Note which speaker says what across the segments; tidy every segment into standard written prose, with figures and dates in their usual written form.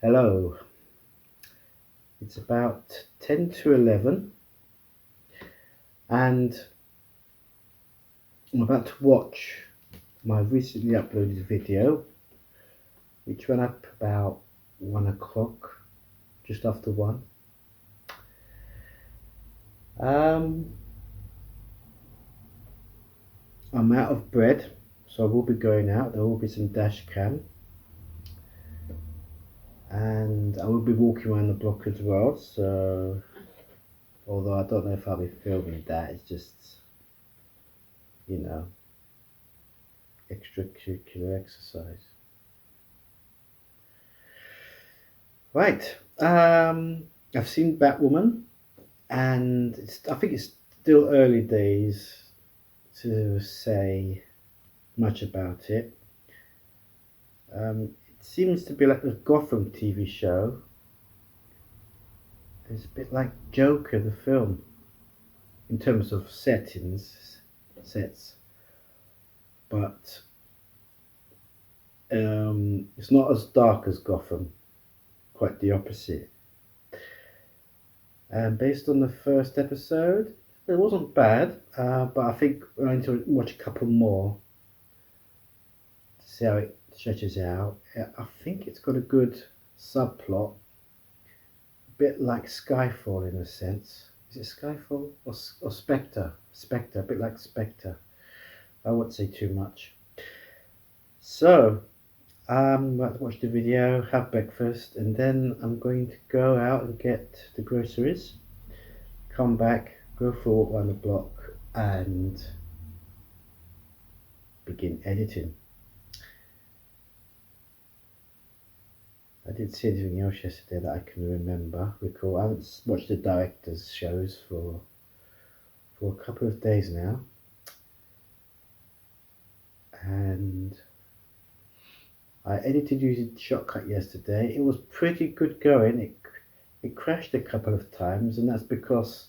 Speaker 1: Hello, it's about 10 to 11 and I'm about to watch my recently uploaded video which went up about 1 o'clock, just after 1. I'm out of bread, so I will be going out. There will be some dash cam and I will be walking around the block as well, so although I don't know if I'll be filming that, it's just, you know, extracurricular exercise. Right, I've seen Batwoman and I think it's still early days to say much about it. It seems to be like the Gotham TV show. It's a bit like Joker, the film, in terms of sets, but it's not as dark as Gotham, quite the opposite. And based on the first episode, it wasn't bad, but I think I need to watch a couple more to see how it stretches out. I think it's got a good subplot, a bit like Skyfall in a sense. Is it Skyfall or Spectre? Spectre, a bit like Spectre. I won't say too much. So, I'm about to watch the video, have breakfast, and then I'm going to go out and get the groceries, come back, go for a walk around the block, and begin editing. I didn't see anything else yesterday that I can recall. I haven't watched the director's shows for a couple of days now, and I edited using Shotcut yesterday. It was pretty good going. It crashed a couple of times, and that's because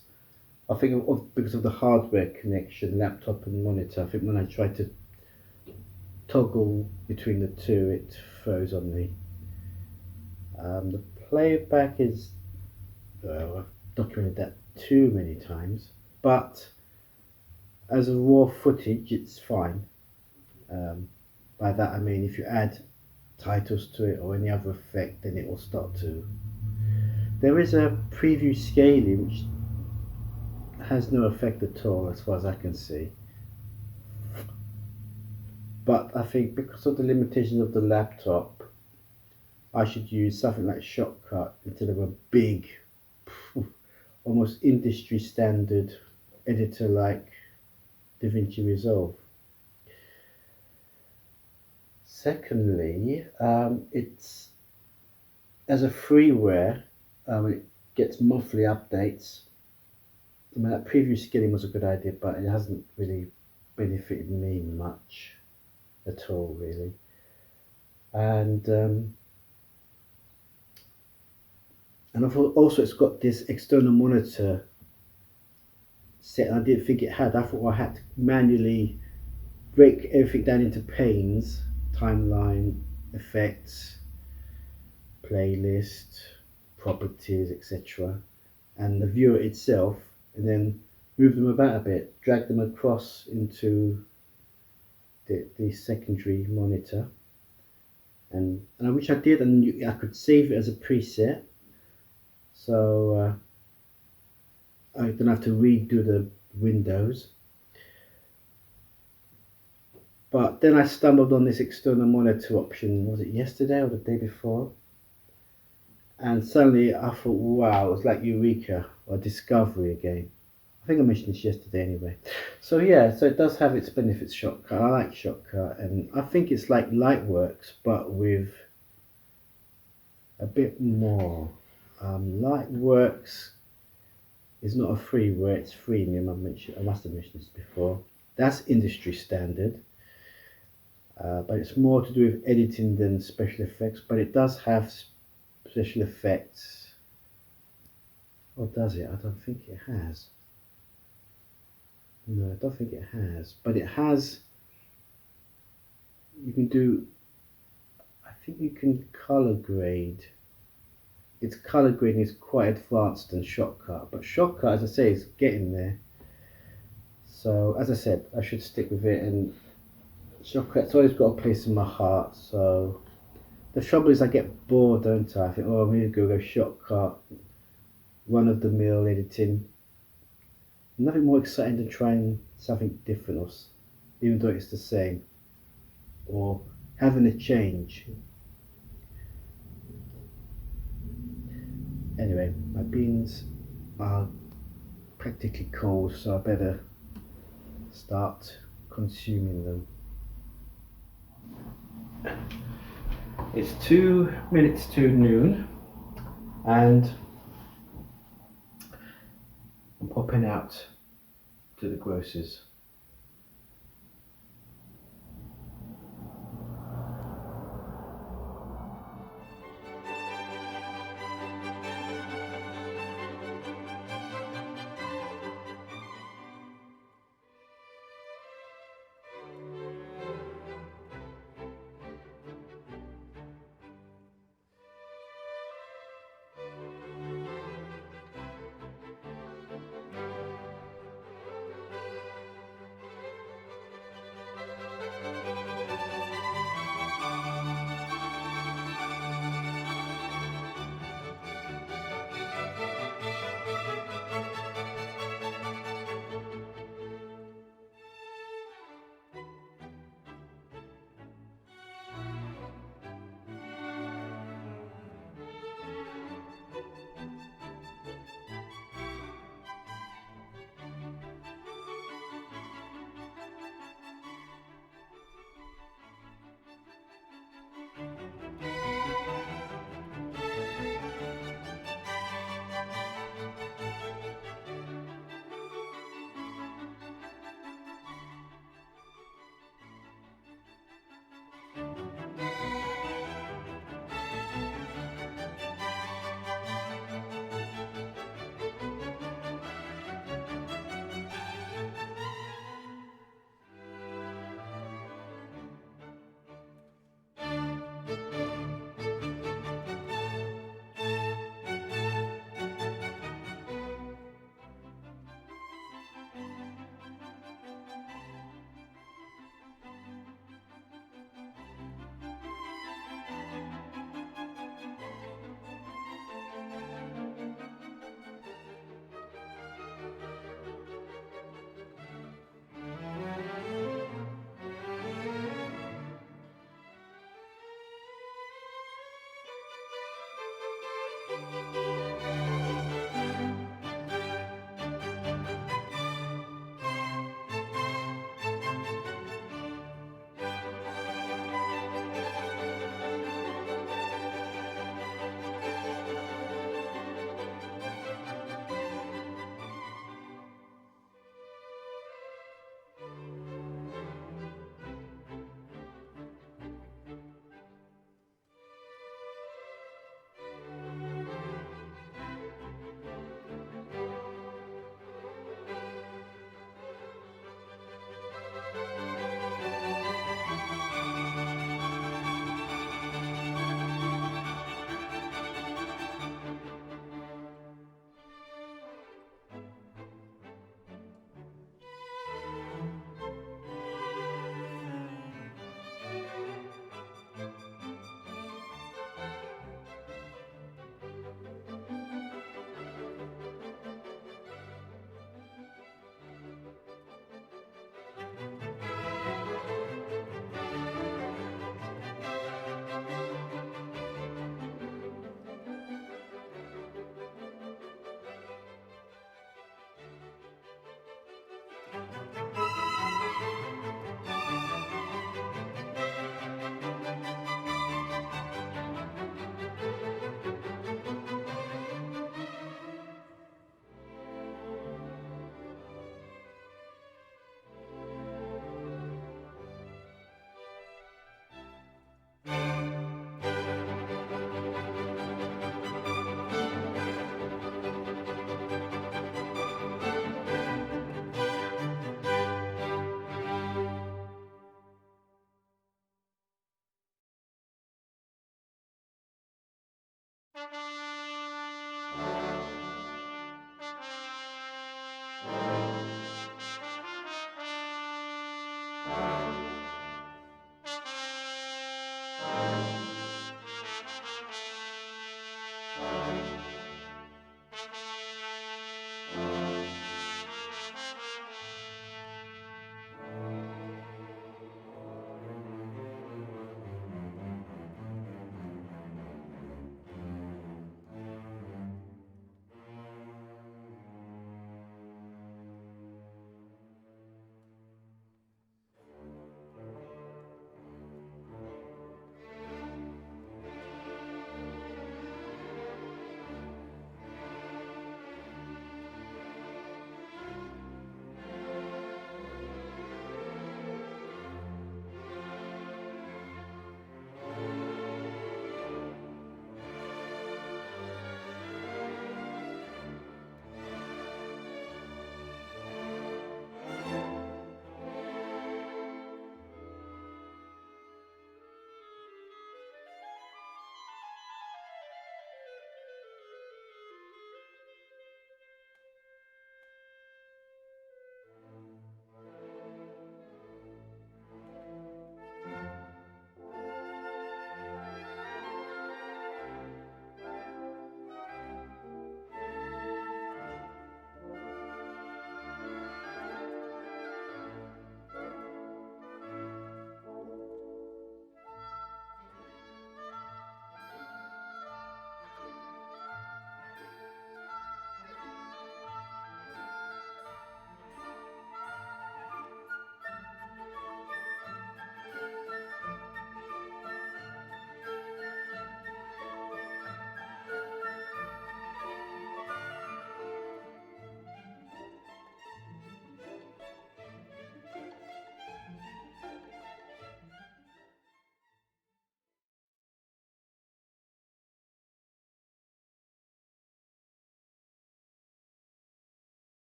Speaker 1: I think because of the hardware connection, laptop and monitor. I think when I tried to toggle between the two, it froze on me. The playback is, I've documented that too many times, but as a raw footage, it's fine. By that I mean if you add titles to it or any other effect, then it will start to. There is a preview scaling which has no effect at all as far as I can see, but I think because of the limitations of the laptop, I should use something like Shotcut instead of a big, almost industry standard editor like DaVinci Resolve. Secondly, it's as a freeware, it gets monthly updates. I mean, that preview scaling was a good idea, but it hasn't really benefited me much at all, really. And also it's got this external monitor set. I didn't think it had. I thought I had to manually break everything down into panes: timeline, effects, playlist, properties, etc., and the viewer itself, and then move them about a bit, drag them across into the secondary monitor, and which I did, and I could save it as a preset, so I don't have to redo the windows. But then I stumbled on this external monitor option, was it yesterday or the day before? And suddenly I thought, wow, it was like Eureka. or discovery again. I think I mentioned this yesterday anyway. So yeah, so it does have its benefits, Shotcut. I like Shotcut, and I think it's like Lightworks, but with a bit more. Lightworks is not a freeware, it's freemium. I must have mentioned this before. That's industry standard, but it's more to do with editing than special effects. But it does have special effects. Or does it? I don't think it has. No, I don't think it has. But it has. You can do. I think you can color grade. Its color grading is quite advanced than Shotcut, but Shotcut, as I say, is getting there. So, as I said, I should stick with it, and Shotcut's always got a place in my heart. So, the trouble is, I get bored, don't I? I think, oh, I'm going to go Shotcut, run of the mill editing. Nothing more exciting than trying something different, or even though it's the same, or having a change. Anyway, my beans are practically cold, so I better start consuming them. It's 2 minutes to noon, and I'm popping out to the grocer's.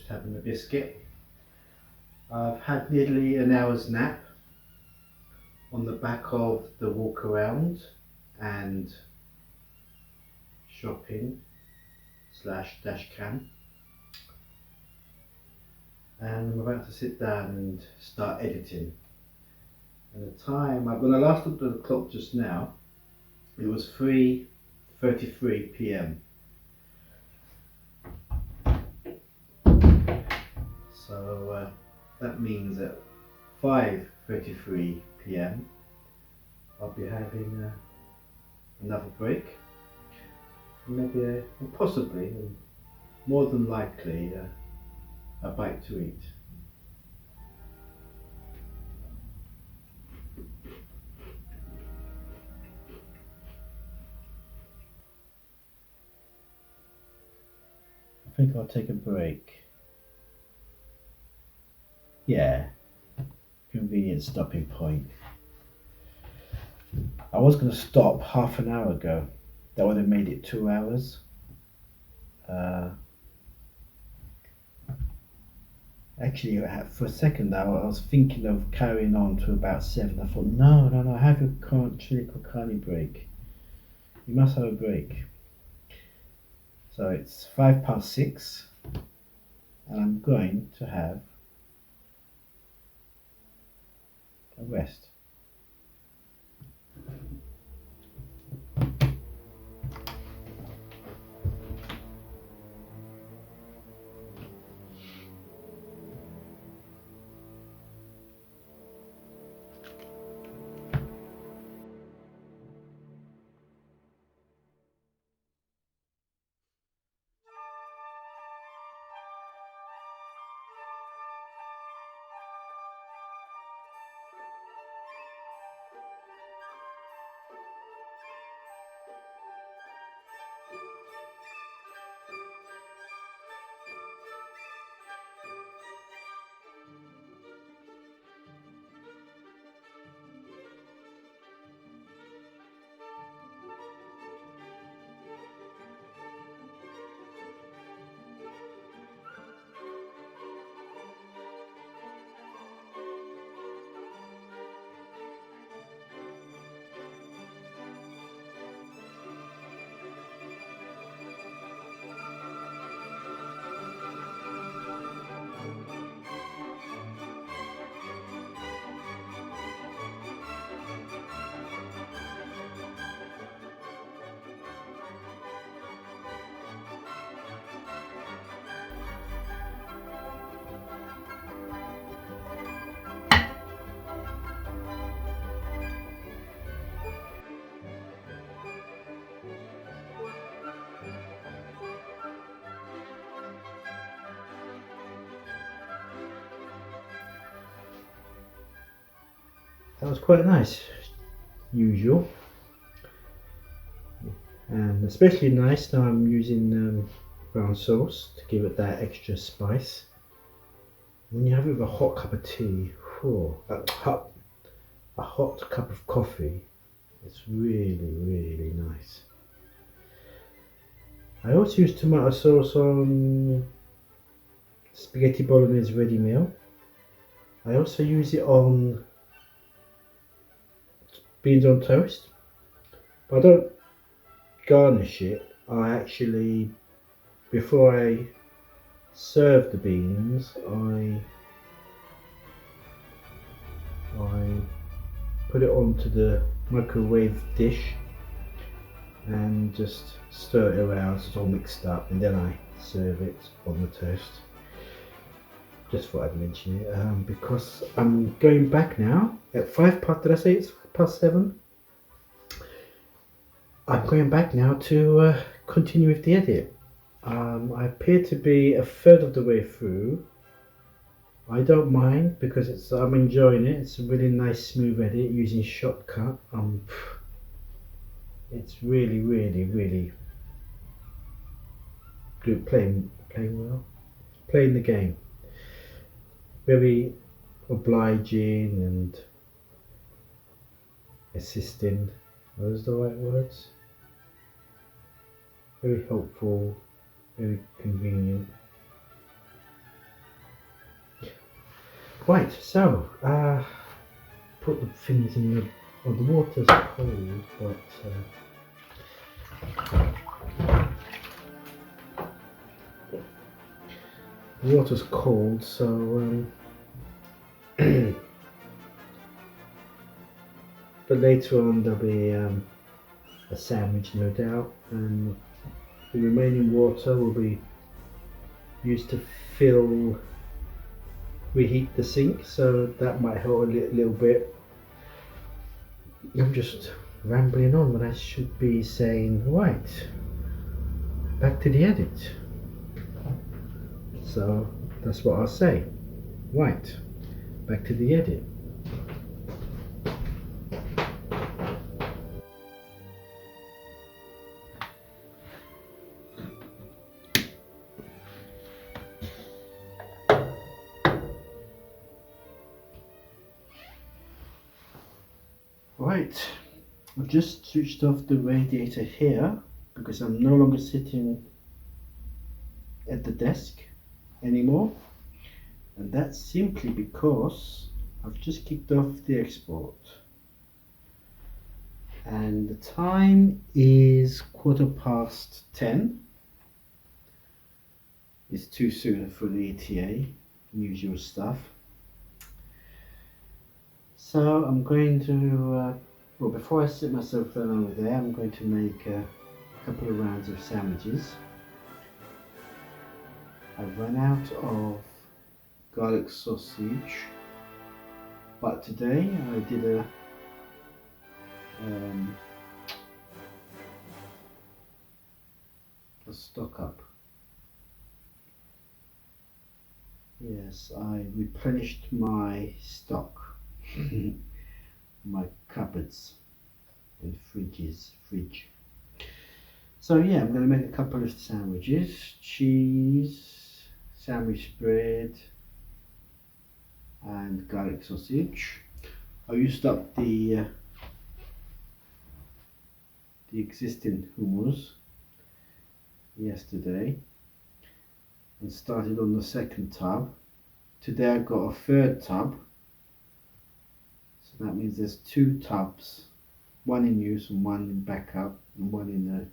Speaker 1: Having a biscuit. I've had nearly an hour's nap on the back of the walk around and shopping slash dash cam, and I'm about to sit down and start editing. And the time, when I last looked at the clock just now, it was 3:30 5:33 p.m. So that means at 5:33 p.m. I'll be having another break, maybe possibly, more than likely, a bite to eat. I think I'll take a break. Yeah, convenient stopping point. I was going to stop half an hour ago. That would have made it 2 hours. Actually, for a second I was thinking of carrying on to about 7. I thought, no, have your chili con carne break. You must have a break. So it's 6:05, and I'm going to have a rest. That was quite nice, usual, and especially nice now I'm using brown sauce to give it that extra spice. When you have it with a hot cup of tea, a hot cup of coffee, it's really nice. I also use tomato sauce on spaghetti bolognese ready meal. I also use it on beans on toast, but I don't garnish it. I actually, before I serve the beans, I put it onto the microwave dish and just stir it around so it's all mixed up, and then I serve it on the toast. Just thought I'd mention it because I'm going back now at 5 past. Did I say it's 7:05? I'm going back now to continue with the edit. I appear to be a third of the way through. I don't mind because I'm enjoying it. It's a really nice smooth edit using Shotcut. It's really good, playing well, playing the game. Very obliging and assisting. Are those the right words? Very helpful, very convenient. Right, so put the things in the. Well, the water's cold, but the water's cold, so but later on there'll be a sandwich, no doubt, and the remaining water will be used to reheat the sink, so that might help a little bit. I'm just rambling on when I should be saying, right, back to the edit. So that's what I'll say. Right, back to the edit. Right, I've just switched off the radiator here because I'm no longer sitting at the desk anymore, and that's simply because I've just kicked off the export and the time is 10:15. It's too soon for the ETA, usual stuff. So I'm going to, well, before I sit myself down over there, I'm going to make a couple of rounds of sandwiches. I've run out of garlic sausage, but today I did a stock up. Yes, I replenished my stock, my cupboards and fridge. So yeah, I'm going to make a couple of sandwiches, cheese, sandwich bread and garlic sausage. I used up the existing hummus yesterday and started on the second tub. Today I've got a third tub, so that means there's 2 tubs, one in use and one in backup and one in the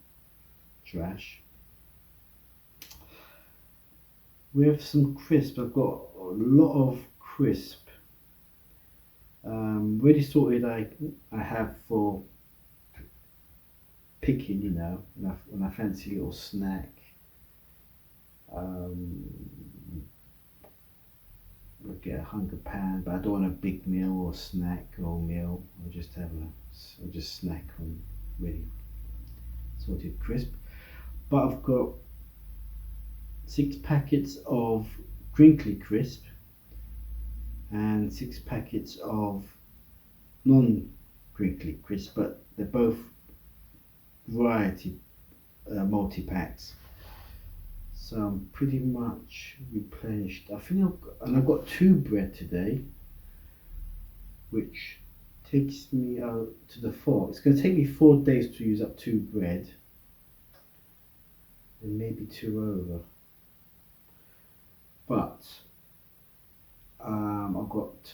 Speaker 1: trash. With some crisp, I've got a lot of crisp ready sorted. I have for picking, you know, when I fancy a little snack. I'll get a hunger pan, but I don't want a big meal or snack or meal. I'll just snack on really sorted crisp. But I've got 6 packets of crinkly crisp and 6 packets of non-crinkly crisp, but they're both variety multi-packs. So I'm pretty much replenished. I think I've got 2 bread today, which takes me out to the 4. It's going to take me 4 days to use up 2 bread, and maybe 2 over. But I've got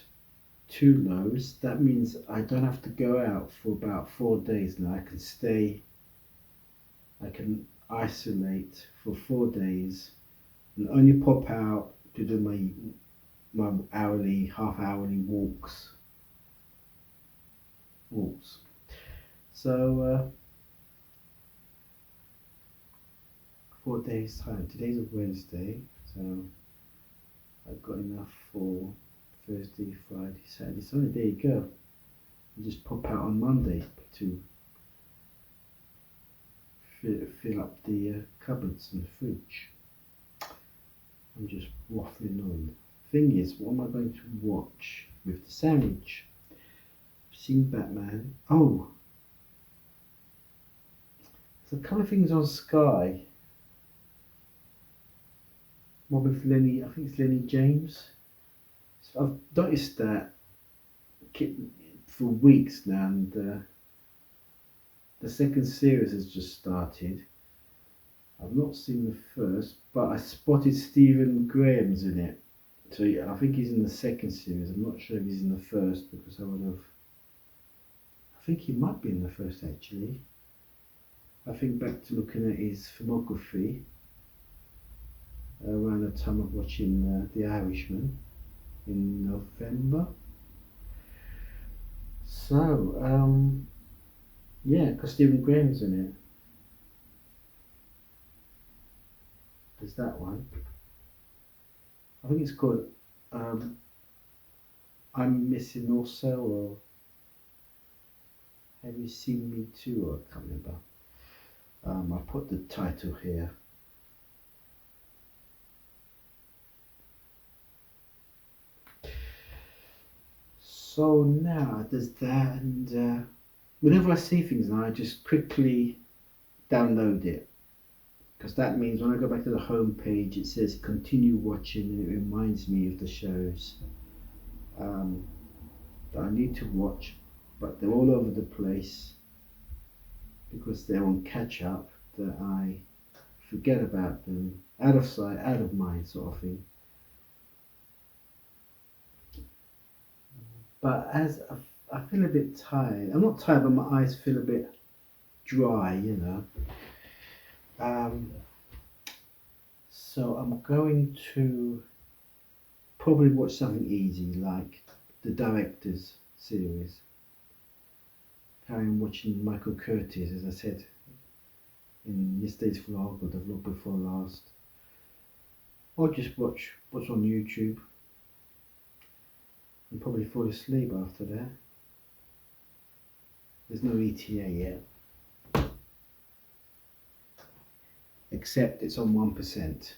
Speaker 1: 2 loaves. That means I don't have to go out for about 4 days now. I can isolate for 4 days and only pop out to do my half-hourly walks. So 4 days time. Today's a Wednesday, so I've got enough for Thursday, Friday, Saturday, Sunday. There you go. You just pop out on Monday to fill up the cupboards and the fridge. I'm just waffling on. Thing is, what am I going to watch with the sandwich? I've seen Batman. Oh, there's a couple of things on Sky. One with Lenny, I think it's Lenny James. So I've noticed that for weeks now, and the second series has just started. I've not seen the first, but I spotted Stephen Graham's in it. So yeah, I think he's in the second series. I'm not sure if he's in the first because I think he might be in the first actually. I think back to looking at his filmography around the time of watching The Irishman in November. So, Yeah, because Stephen Graham's in it. There's that one. I think it's called um, I'm Missing Also, or Have You Seen Me Too, or I can't remember. I put the title here. So now there's that, and whenever I see things now, I just quickly download it, because that means when I go back to the home page, it says continue watching, and it reminds me of the shows um, that I need to watch, but they're all over the place because they're on catch up, that I forget about them, out of sight, out of mind, sort of thing. But as I feel a bit tired, I'm not tired, but my eyes feel a bit dry, you know. Um, so I'm going to probably watch something easy like the Directors series. Carry on watching Michael Curtis, as I said in yesterday's vlog or the vlog before last. Or just watch what's on YouTube and probably fall asleep after that. There's no ETA yet, except it's on 1%.